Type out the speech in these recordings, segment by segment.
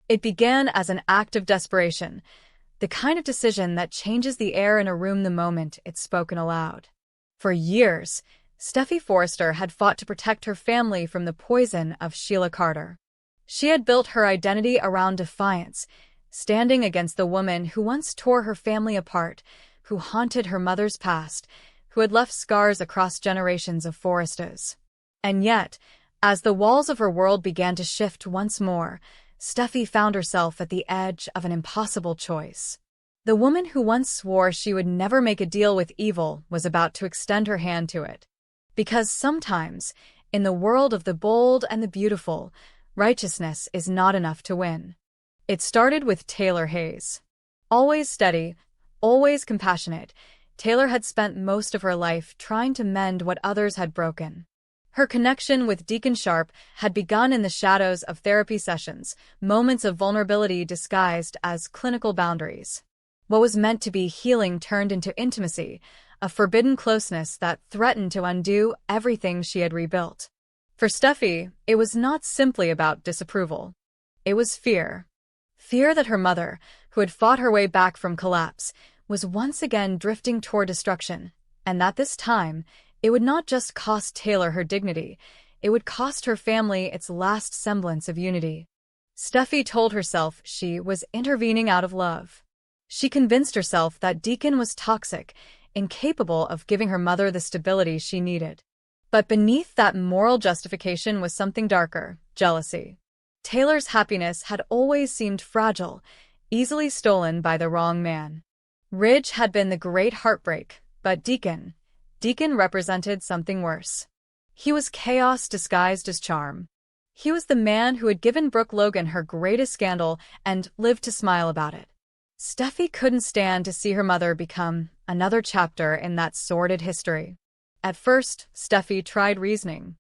It began as an act of desperation, the kind of decision that changes the air in a room the moment it's spoken aloud. For years, Steffy Forrester had fought to protect her family from the poison of Sheila Carter. She had built her identity around defiance, standing against the woman who once tore her family apart, who haunted her mother's past, who had left scars across generations of Forresters. And yet, as the walls of her world began to shift once more, Steffy found herself at the edge of an impossible choice. The woman who once swore she would never make a deal with evil was about to extend her hand to it. Because sometimes, in the world of the bold and the beautiful, righteousness is not enough to win. It started with Taylor Hayes. Always steady, always compassionate, Taylor had spent most of her life trying to mend what others had broken. Her connection with Deacon Sharp had begun in the shadows of therapy sessions, moments of vulnerability disguised as clinical boundaries. What was meant to be healing turned into intimacy, a forbidden closeness that threatened to undo everything she had rebuilt. For Steffy, it was not simply about disapproval. It was fear. Fear that her mother, who had fought her way back from collapse, was once again drifting toward destruction, and that this time, it would not just cost Taylor her dignity, it would cost her family its last semblance of unity. Steffy told herself she was intervening out of love. She convinced herself that Deacon was toxic, incapable of giving her mother the stability she needed. But beneath that moral justification was something darker: jealousy. Taylor's happiness had always seemed fragile, easily stolen by the wrong man. Ridge had been the great heartbreak, but Deacon represented something worse. He was chaos disguised as charm. He was the man who had given Brooke Logan her greatest scandal and lived to smile about it. Steffy couldn't stand to see her mother become another chapter in that sordid history. At first, Steffy tried reasoning.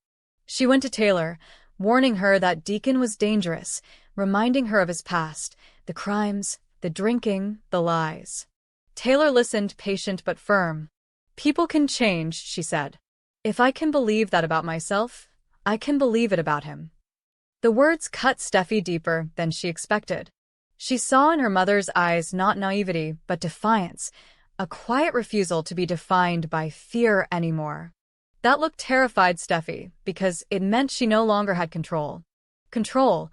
She went to Taylor, warning her that Deacon was dangerous, reminding her of his past, the crimes, the drinking, the lies. Taylor listened, patient but firm. "People can change," she said. "If I can believe that about myself, I can believe it about him." The words cut Steffy deeper than she expected. She saw in her mother's eyes not naivety, but defiance, a quiet refusal to be defined by fear anymore. That look terrified Steffy, because it meant she no longer had control. Control,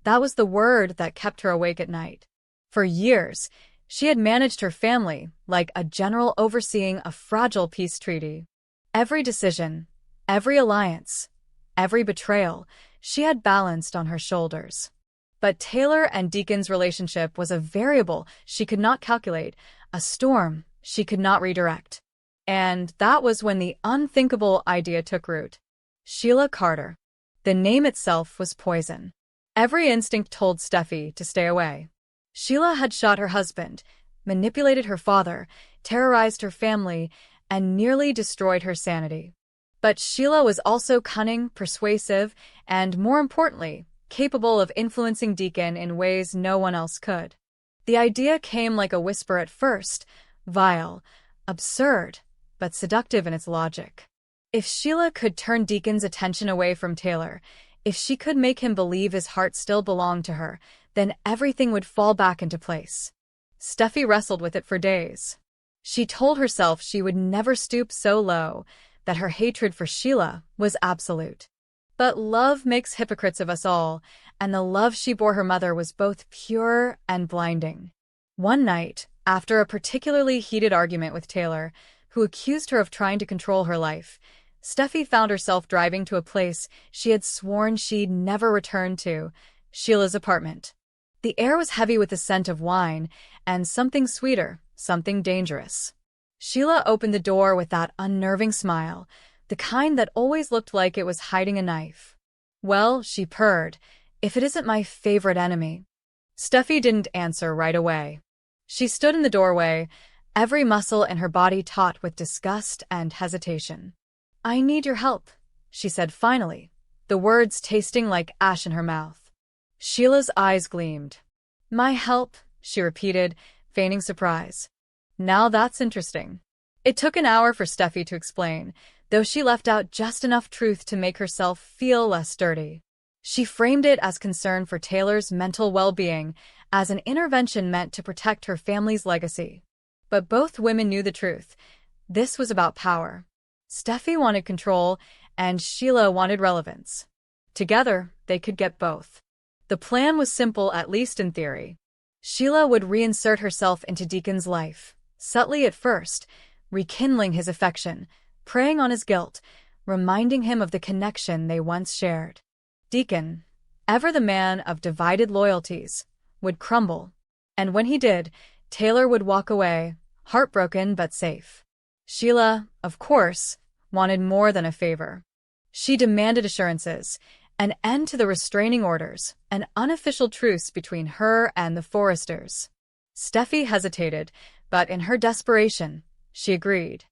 that was the word that kept her awake at night. For years, she had managed her family like a general overseeing a fragile peace treaty. Every decision, every alliance, every betrayal, she had balanced on her shoulders. But Taylor and Deacon's relationship was a variable she could not calculate, a storm she could not redirect. And that was when the unthinkable idea took root. Sheila Carter. The name itself was poison. Every instinct told Steffy to stay away. Sheila had shot her husband, manipulated her father, terrorized her family, and nearly destroyed her sanity. But Sheila was also cunning, persuasive, and, more importantly, capable of influencing Deacon in ways no one else could. The idea came like a whisper at first, vile, absurd, but seductive in its logic. If Sheila could turn Deacon's attention away from Taylor, if she could make him believe his heart still belonged to her, then everything would fall back into place. Steffy wrestled with it for days. She told herself she would never stoop so low, that her hatred for Sheila was absolute. But love makes hypocrites of us all, and the love she bore her mother was both pure and blinding. One night, after a particularly heated argument with Taylor, who accused her of trying to control her life, Steffy found herself driving to a place she had sworn she'd never return to, Sheila's apartment. The air was heavy with the scent of wine, and something sweeter, something dangerous. Sheila opened the door with that unnerving smile, the kind that always looked like it was hiding a knife. "Well," she purred, "if it isn't my favorite enemy." Steffy didn't answer right away. She stood in the doorway, every muscle in her body taut with disgust and hesitation. "I need your help," she said finally, the words tasting like ash in her mouth. Sheila's eyes gleamed. "My help," she repeated, feigning surprise. "Now that's interesting." It took an hour for Steffy to explain, though she left out just enough truth to make herself feel less dirty. She framed it as concern for Taylor's mental well-being, as an intervention meant to protect her family's legacy. But both women knew the truth. This was about power. Steffy wanted control, and Sheila wanted relevance. Together, they could get both. The plan was simple, at least in theory. Sheila would reinsert herself into Deacon's life, subtly at first, rekindling his affection, preying on his guilt, reminding him of the connection they once shared. Deacon, ever the man of divided loyalties, would crumble. And when he did, Taylor would walk away, heartbroken but safe. Sheila, of course, wanted more than a favor. She demanded assurances, an end to the restraining orders, an unofficial truce between her and the Forresters. Steffy hesitated, but in her desperation, she agreed.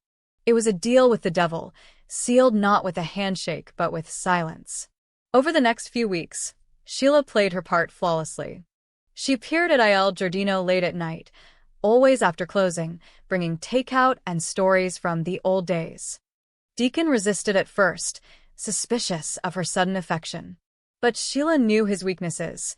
It was a deal with the devil, sealed not with a handshake but with silence. Over the next few weeks, Sheila played her part flawlessly. She appeared at Il Giardino late at night, always after closing, bringing takeout and stories from the old days. Deacon resisted at first, suspicious of her sudden affection. But Sheila knew his weaknesses: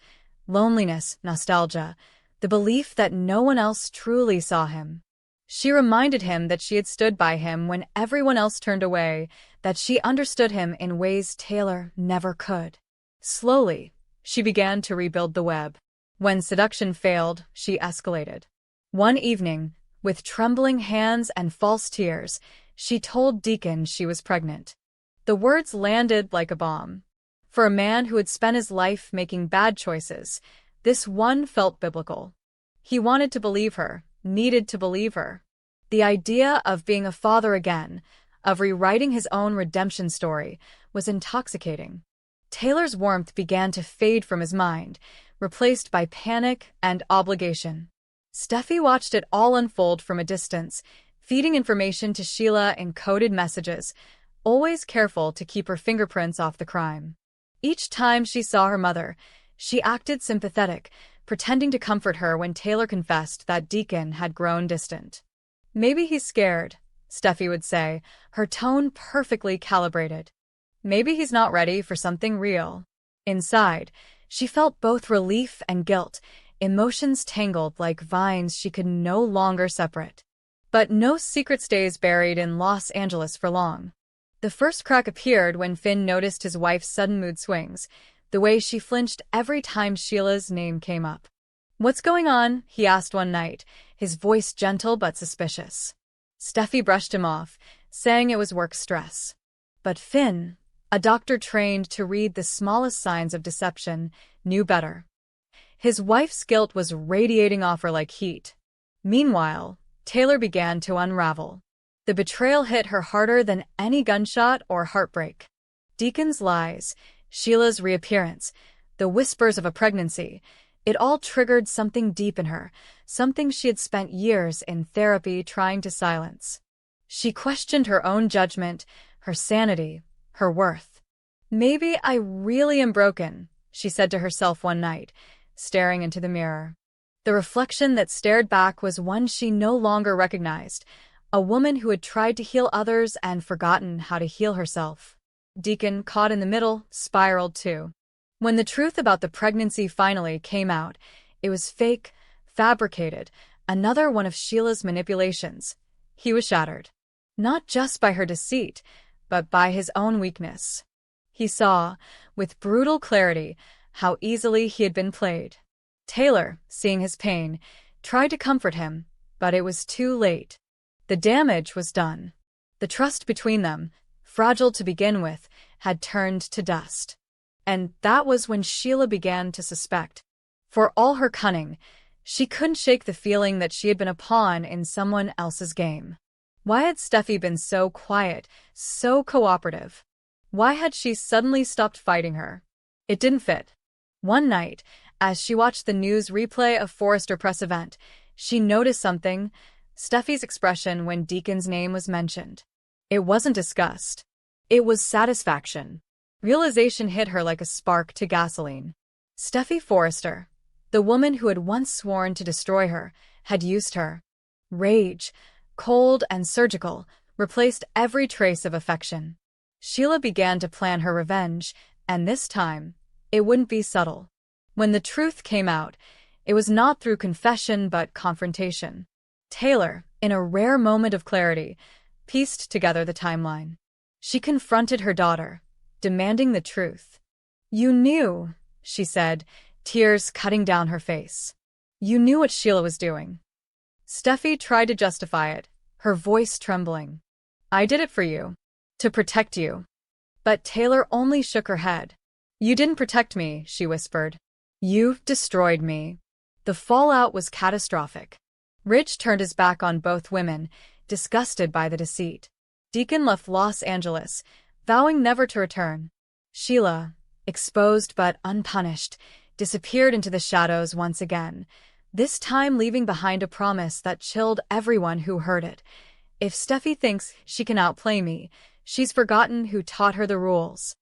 loneliness, nostalgia, the belief that no one else truly saw him. She reminded him that she had stood by him when everyone else turned away, that she understood him in ways Taylor never could. Slowly, she began to rebuild the web. When seduction failed, she escalated. One evening, with trembling hands and false tears, she told Deacon she was pregnant. The words landed like a bomb. For a man who had spent his life making bad choices, this one felt biblical. He wanted to believe her, needed to believe her. The idea of being a father again, of rewriting his own redemption story, was intoxicating. Taylor's warmth began to fade from his mind, replaced by panic and obligation. Steffy watched it all unfold from a distance, feeding information to Sheila in coded messages, always careful to keep her fingerprints off the crime. Each time she saw her mother, she acted sympathetic, pretending to comfort her when Taylor confessed that Deacon had grown distant. "Maybe he's scared," Steffy would say, her tone perfectly calibrated. "Maybe he's not ready for something real." Inside, she felt both relief and guilt, emotions tangled like vines she could no longer separate. But no secret stays buried in Los Angeles for long. The first crack appeared when Finn noticed his wife's sudden mood swings, the way she flinched every time Sheila's name came up. "What's going on?" he asked one night, his voice gentle but suspicious. Steffy brushed him off, saying it was work stress. But Finn, a doctor trained to read the smallest signs of deception, knew better. His wife's guilt was radiating off her like heat. Meanwhile, Taylor began to unravel. The betrayal hit her harder than any gunshot or heartbreak. Deacon's lies, Sheila's reappearance, the whispers of a pregnancy, it all triggered something deep in her, something she had spent years in therapy trying to silence. She questioned her own judgment, her sanity, her worth. "Maybe I really am broken," she said to herself one night, staring into the mirror. The reflection that stared back was one she no longer recognized, a woman who had tried to heal others and forgotten how to heal herself. Deacon, caught in the middle, spiraled too. When the truth about the pregnancy finally came out, it was fake, fabricated, another one of Sheila's manipulations. He was shattered. Not just by her deceit, but by his own weakness. He saw, with brutal clarity, how easily he had been played. Taylor, seeing his pain, tried to comfort him, but it was too late. The damage was done. The trust between them, fragile to begin with, had turned to dust. And that was when Sheila began to suspect. For all her cunning, she couldn't shake the feeling that she had been a pawn in someone else's game. Why had Steffy been so quiet, so cooperative? Why had she suddenly stopped fighting her? It didn't fit. One night, as she watched the news replay of Forrester press event, she noticed something: Steffy's expression when Deacon's name was mentioned. It wasn't disgust. It was satisfaction. Realization hit her like a spark to gasoline. Steffy Forrester, the woman who had once sworn to destroy her, had used her. Rage, cold and surgical, replaced every trace of affection. Sheila began to plan her revenge, and this time, it wouldn't be subtle. When the truth came out, it was not through confession but confrontation. Taylor, in a rare moment of clarity, pieced together the timeline. She confronted her daughter, demanding the truth. "You knew," she said, tears cutting down her face. "You knew what Sheila was doing." Steffy tried to justify it, her voice trembling. "I did it for you. To protect you." But Taylor only shook her head. "You didn't protect me," she whispered. "You destroyed me." The fallout was catastrophic. Rich turned his back on both women, disgusted by the deceit. Deacon left Los Angeles, vowing never to return. Sheila, exposed but unpunished, disappeared into the shadows once again, this time leaving behind a promise that chilled everyone who heard it. "If Steffy thinks she can outplay me, she's forgotten who taught her the rules."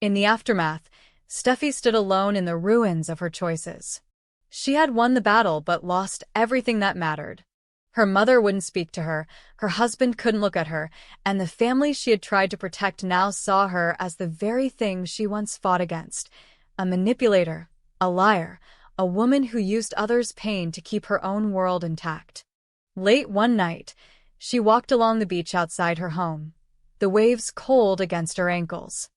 In the aftermath, Steffy stood alone in the ruins of her choices. She had won the battle but lost everything that mattered. Her mother wouldn't speak to her, her husband couldn't look at her, and the family she had tried to protect now saw her as the very thing she once fought against: a manipulator, a liar, a woman who used others' pain to keep her own world intact. Late one night, she walked along the beach outside her home, the waves cold against her ankles.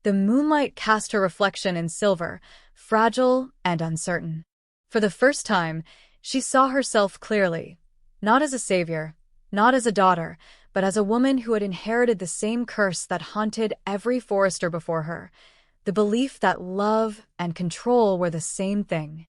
The moonlight cast her reflection in silver, fragile and uncertain. For the first time, she saw herself clearly, not as a savior, not as a daughter, but as a woman who had inherited the same curse that haunted every Forrester before her, the belief that love and control were the same thing.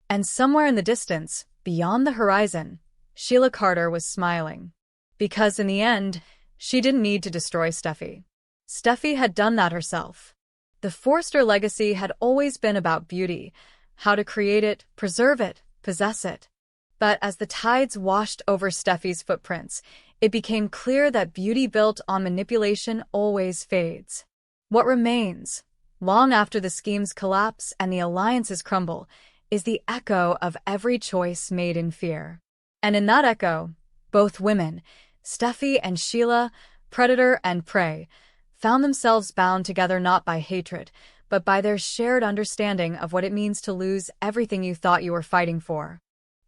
And somewhere in the distance, beyond the horizon, Sheila Carter was smiling. Because in the end, she didn't need to destroy Steffy. Steffy had done that herself. The Forrester legacy had always been about beauty, how to create it, preserve it, possess it. But as the tides washed over Steffy's footprints, it became clear that beauty built on manipulation always fades. What remains, long after the schemes collapse and the alliances crumble, is the echo of every choice made in fear. And in that echo, both women, Steffy and Sheila, predator and prey, found themselves bound together not by hatred, but by their shared understanding of what it means to lose everything you thought you were fighting for.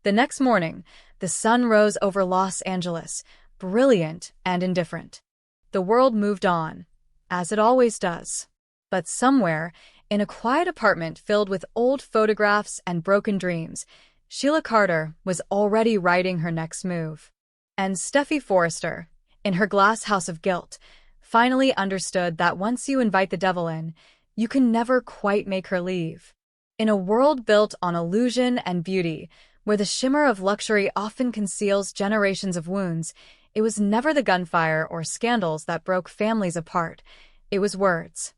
The next morning, the sun rose over Los Angeles, brilliant and indifferent. The world moved on, as it always does. But somewhere, in a quiet apartment filled with old photographs and broken dreams, Sheila Carter was already writing her next move. And Steffy Forrester, in her glass house of guilt, finally understood that once you invite the devil in, you can never quite make her leave. In a world built on illusion and beauty, where the shimmer of luxury often conceals generations of wounds, it was never the gunfire or scandals that broke families apart. It was words.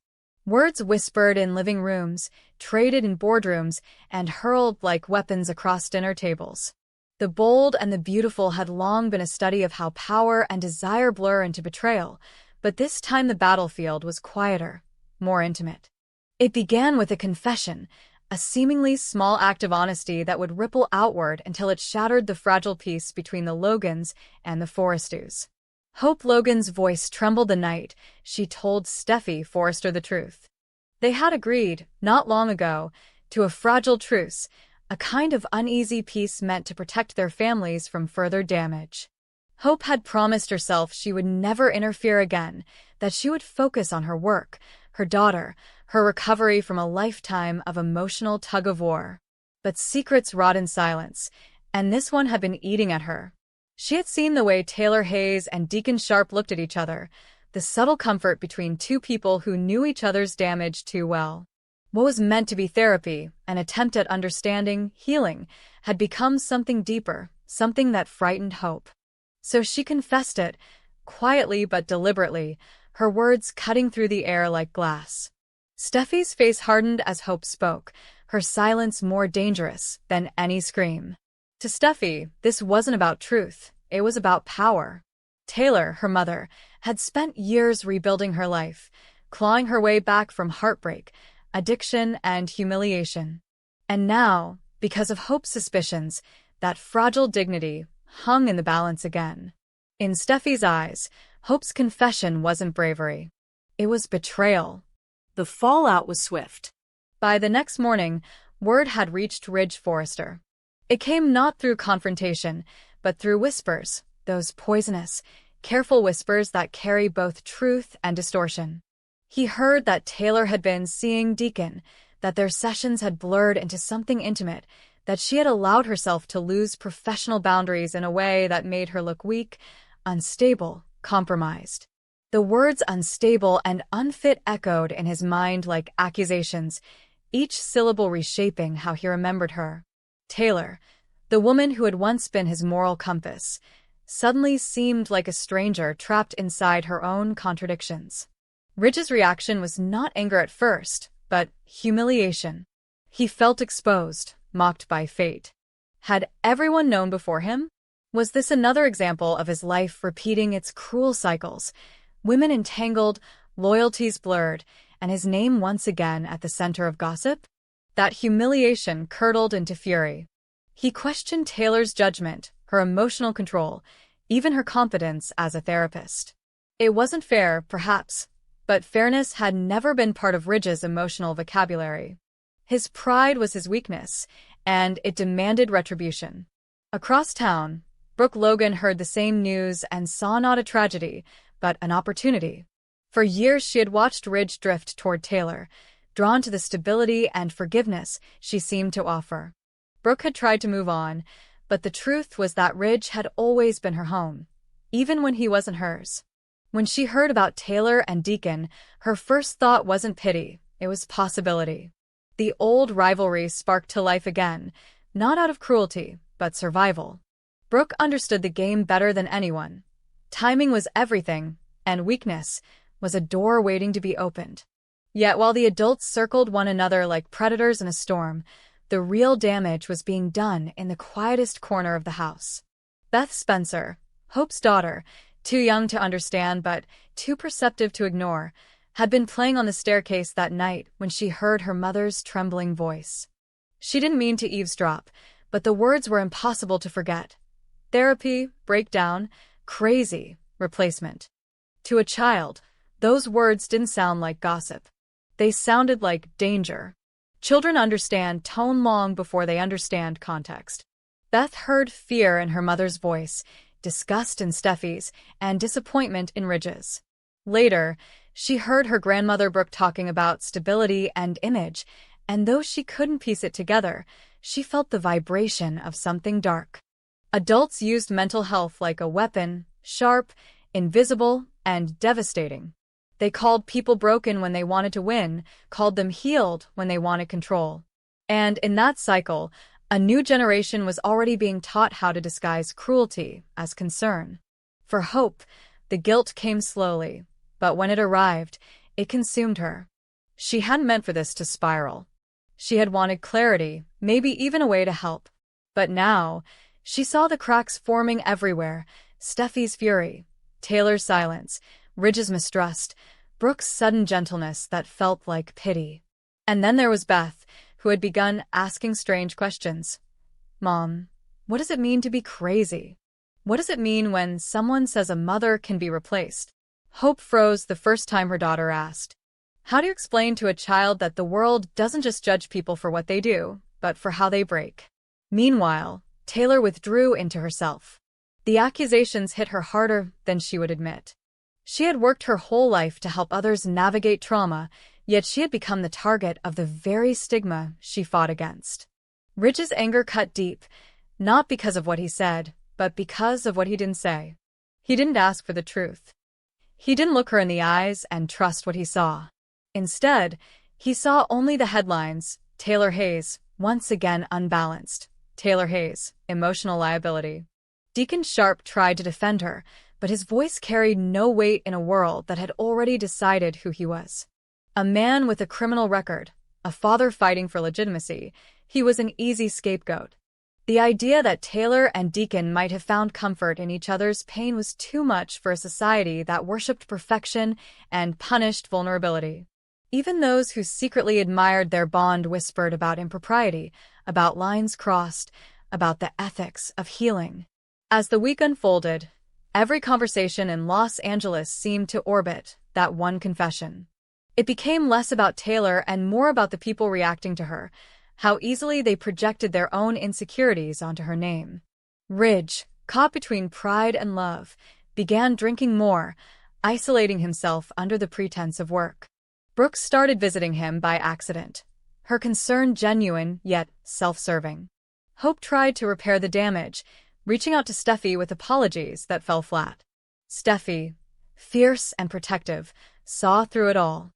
Words whispered in living rooms, traded in boardrooms, and hurled like weapons across dinner tables. The bold and the beautiful had long been a study of how power and desire blur into betrayal, but this time the battlefield was quieter, more intimate. It began with a confession, a seemingly small act of honesty that would ripple outward until it shattered the fragile peace between the Logans and the Forresters. Hope Logan's voice trembled the night she told Steffy Forrester the truth. They had agreed, not long ago, to a fragile truce, a kind of uneasy peace meant to protect their families from further damage. Hope had promised herself she would never interfere again, that she would focus on her work, her daughter, her recovery from a lifetime of emotional tug-of-war. But secrets rot in silence, and this one had been eating at her. She had seen the way Taylor Hayes and Deacon Sharp looked at each other, the subtle comfort between two people who knew each other's damage too well. What was meant to be therapy, an attempt at understanding, healing, had become something deeper, something that frightened Hope. So she confessed it, quietly but deliberately, her words cutting through the air like glass. Steffy's face hardened as Hope spoke, her silence more dangerous than any scream. To Steffy, this wasn't about truth, it was about power. Taylor, her mother, had spent years rebuilding her life, clawing her way back from heartbreak, addiction, and humiliation. And now, because of Hope's suspicions, that fragile dignity hung in the balance again. In Steffy's eyes, Hope's confession wasn't bravery. It was betrayal. The fallout was swift. By the next morning, word had reached Ridge Forrester. It came not through confrontation, but through whispers, those poisonous, careful whispers that carry both truth and distortion. He heard that Taylor had been seeing Deacon, that their sessions had blurred into something intimate, that she had allowed herself to lose professional boundaries in a way that made her look weak, unstable, compromised. The words unstable and unfit echoed in his mind like accusations, each syllable reshaping how he remembered her. Taylor, the woman who had once been his moral compass, suddenly seemed like a stranger trapped inside her own contradictions. Ridge's reaction was not anger at first, but humiliation. He felt exposed, mocked by fate. Had everyone known before him? Was this another example of his life repeating its cruel cycles? Women entangled, loyalties blurred, and his name once again at the center of gossip? That humiliation curdled into fury. He questioned Taylor's judgment, her emotional control, even her competence as a therapist. It wasn't fair, perhaps, but fairness had never been part of Ridge's emotional vocabulary. His pride was his weakness, and it demanded retribution. Across town, Brooke Logan heard the same news and saw not a tragedy, but an opportunity. For years she had watched Ridge drift toward Taylor, drawn to the stability and forgiveness she seemed to offer. Brooke had tried to move on, but the truth was that Ridge had always been her home, even when he wasn't hers. When she heard about Taylor and Deacon, her first thought wasn't pity, it was possibility. The old rivalry sparked to life again, not out of cruelty, but survival. Brooke understood the game better than anyone. Timing was everything, and weakness was a door waiting to be opened. Yet while the adults circled one another like predators in a storm, the real damage was being done in the quietest corner of the house. Beth Spencer, Hope's daughter, too young to understand but too perceptive to ignore, had been playing on the staircase that night when she heard her mother's trembling voice. She didn't mean to eavesdrop, but the words were impossible to forget. Therapy, breakdown, crazy, replacement. To a child, those words didn't sound like gossip. They sounded like danger. Children understand tone long before they understand context. Beth heard fear in her mother's voice, disgust in Steffy's, and disappointment in Ridge's. Later, she heard her grandmother Brooke talking about stability and image, and though she couldn't piece it together, she felt the vibration of something dark. Adults used mental health like a weapon, sharp, invisible, and devastating. They called people broken when they wanted to win, called them healed when they wanted control. And in that cycle, a new generation was already being taught how to disguise cruelty as concern. For Hope, the guilt came slowly, but when it arrived, it consumed her. She hadn't meant for this to spiral. She had wanted clarity, maybe even a way to help. But now, she saw the cracks forming everywhere, Steffy's fury, Taylor's silence, Ridge's mistrust, Brooke's sudden gentleness that felt like pity. And then there was Beth, who had begun asking strange questions. Mom, what does it mean to be crazy? What does it mean when someone says a mother can be replaced? Hope froze the first time her daughter asked. How do you explain to a child that the world doesn't just judge people for what they do, but for how they break? Meanwhile, Taylor withdrew into herself. The accusations hit her harder than she would admit. She had worked her whole life to help others navigate trauma, yet she had become the target of the very stigma she fought against. Ridge's anger cut deep, not because of what he said, but because of what he didn't say. He didn't ask for the truth. He didn't look her in the eyes and trust what he saw. Instead, he saw only the headlines: Taylor Hayes, once again unbalanced. Taylor Hayes, emotional liability. Deacon Sharp tried to defend her, but his voice carried no weight in a world that had already decided who he was. A man with a criminal record, a father fighting for legitimacy, he was an easy scapegoat. The idea that Taylor and Deacon might have found comfort in each other's pain was too much for a society that worshipped perfection and punished vulnerability. Even those who secretly admired their bond whispered about impropriety, about lines crossed, about the ethics of healing. As the week unfolded, every conversation in Los Angeles seemed to orbit that one confession. It became less about Taylor and more about the people reacting to her, how easily they projected their own insecurities onto her name. Ridge, caught between pride and love, began drinking more, isolating himself under the pretense of work. Brooke started visiting him by accident, her concern genuine yet self-serving. Hope tried to repair the damage, reaching out to Steffy with apologies that fell flat. Steffy, fierce and protective, saw through it all.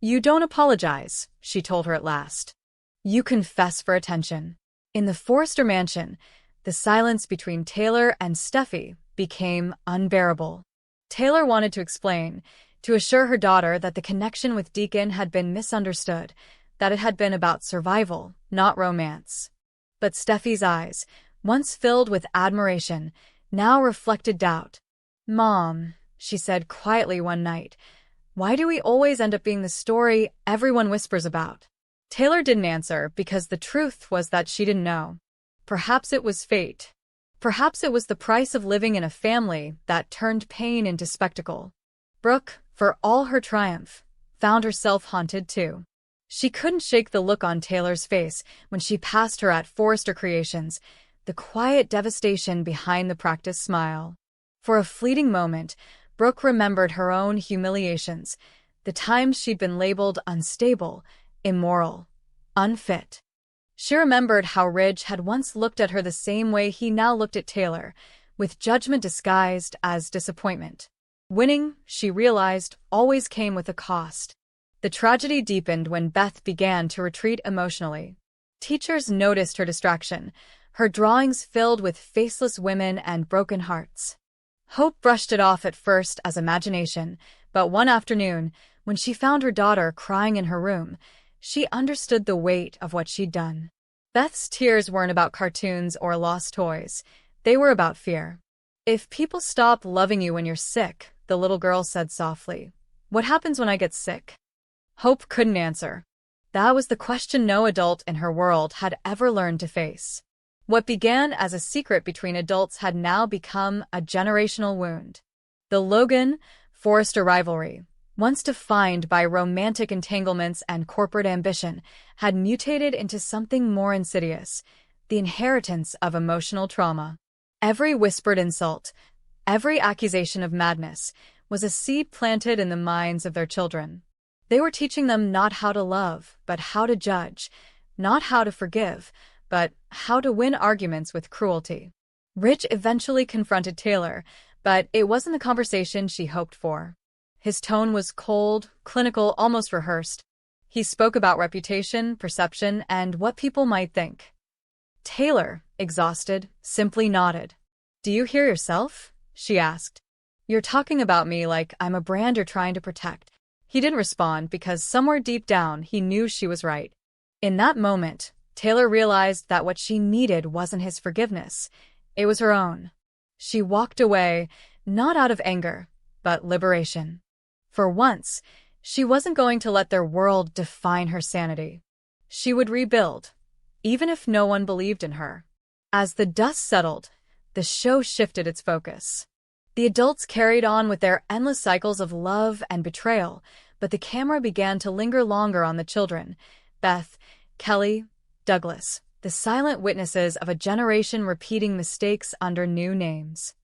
"You don't apologize," she told her at last. "You confess for attention." In the Forrester mansion, the silence between Taylor and Steffy became unbearable. Taylor wanted to explain, to assure her daughter that the connection with Deacon had been misunderstood, that it had been about survival, not romance. But Steffy's eyes, once filled with admiration, now reflected doubt. "Mom," she said quietly one night, "why do we always end up being the story everyone whispers about?" Taylor didn't answer because the truth was that she didn't know. Perhaps it was fate. Perhaps it was the price of living in a family that turned pain into spectacle. Brooke, for all her triumph, found herself haunted too. She couldn't shake the look on Taylor's face when she passed her at Forrester Creations, the quiet devastation behind the practiced smile. For a fleeting moment, Brooke remembered her own humiliations, the times she'd been labeled unstable, immoral, unfit. She remembered how Ridge had once looked at her the same way he now looked at Taylor, with judgment disguised as disappointment. Winning, she realized, always came with a cost. The tragedy deepened when Beth began to retreat emotionally. Teachers noticed her distraction, her drawings filled with faceless women and broken hearts. Hope brushed it off at first as imagination, but one afternoon, when she found her daughter crying in her room, she understood the weight of what she'd done. Beth's tears weren't about cartoons or lost toys. They were about fear. "If people stop loving you when you're sick," the little girl said softly, "what happens when I get sick?" Hope couldn't answer. That was the question no adult in her world had ever learned to face. What began as a secret between adults had now become a generational wound. The Logan-Forrester rivalry, once defined by romantic entanglements and corporate ambition, had mutated into something more insidious, the inheritance of emotional trauma. Every whispered insult, every accusation of madness, was a seed planted in the minds of their children. They were teaching them not how to love, but how to judge, not how to forgive, but how to win arguments with cruelty. Ridge eventually confronted Taylor, but it wasn't the conversation she hoped for. His tone was cold, clinical, almost rehearsed. He spoke about reputation, perception, and what people might think. Taylor, exhausted, simply nodded. "Do you hear yourself?" she asked. "You're talking about me like I'm a brand you're trying to protect." He didn't respond because somewhere deep down he knew she was right. In that moment, Taylor realized that what she needed wasn't his forgiveness. It was her own. She walked away, not out of anger, but liberation. For once, she wasn't going to let their world define her sanity. She would rebuild, even if no one believed in her. As the dust settled, the show shifted its focus. The adults carried on with their endless cycles of love and betrayal, but the camera began to linger longer on the children. Beth, Kelly, Douglas, the silent witnesses of a generation repeating mistakes under new names.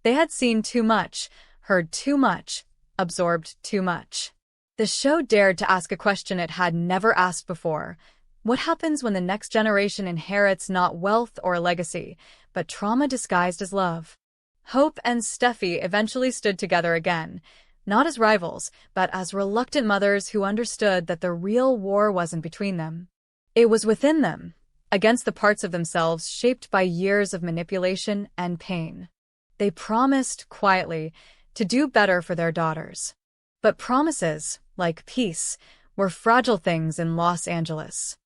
They had seen too much, heard too much, absorbed too much. The show dared to ask a question it had never asked before. What happens when the next generation inherits not wealth or legacy, but trauma disguised as love? Hope and Steffy eventually stood together again, not as rivals, but as reluctant mothers who understood that the real war wasn't between them. It was within them, against the parts of themselves shaped by years of manipulation and pain. They promised, quietly, to do better for their daughters. But promises, like peace, were fragile things in Los Angeles.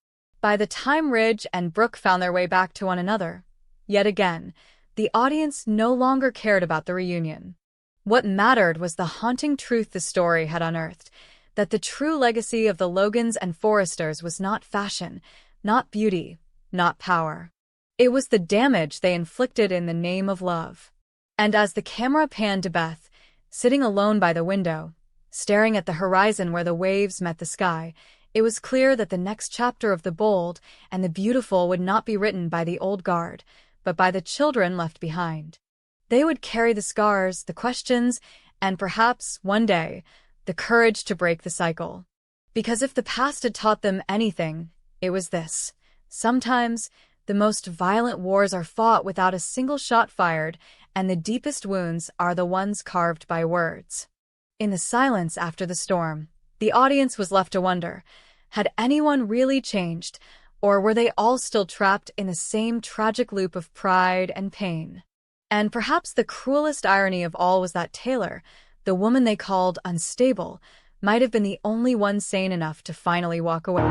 By the time Ridge and Brooke found their way back to one another, yet again, the audience no longer cared about the reunion. What mattered was the haunting truth the story had unearthed, that the true legacy of the Logans and Forresters was not fashion, not beauty, not power. It was the damage they inflicted in the name of love. And as the camera panned to Beth, sitting alone by the window, Staring at the horizon where the waves met the sky, it was clear that the next chapter of The Bold and the Beautiful would not be written by the old guard, but by the children left behind. They would carry the scars, the questions, and perhaps, one day, the courage to break the cycle. Because if the past had taught them anything, it was this. Sometimes, the most violent wars are fought without a single shot fired, and the deepest wounds are the ones carved by words. In the silence after the storm, the audience was left to wonder, had anyone really changed, or were they all still trapped in the same tragic loop of pride and pain? And perhaps the cruelest irony of all was that Taylor, the woman they called unstable, might have been the only one sane enough to finally walk away.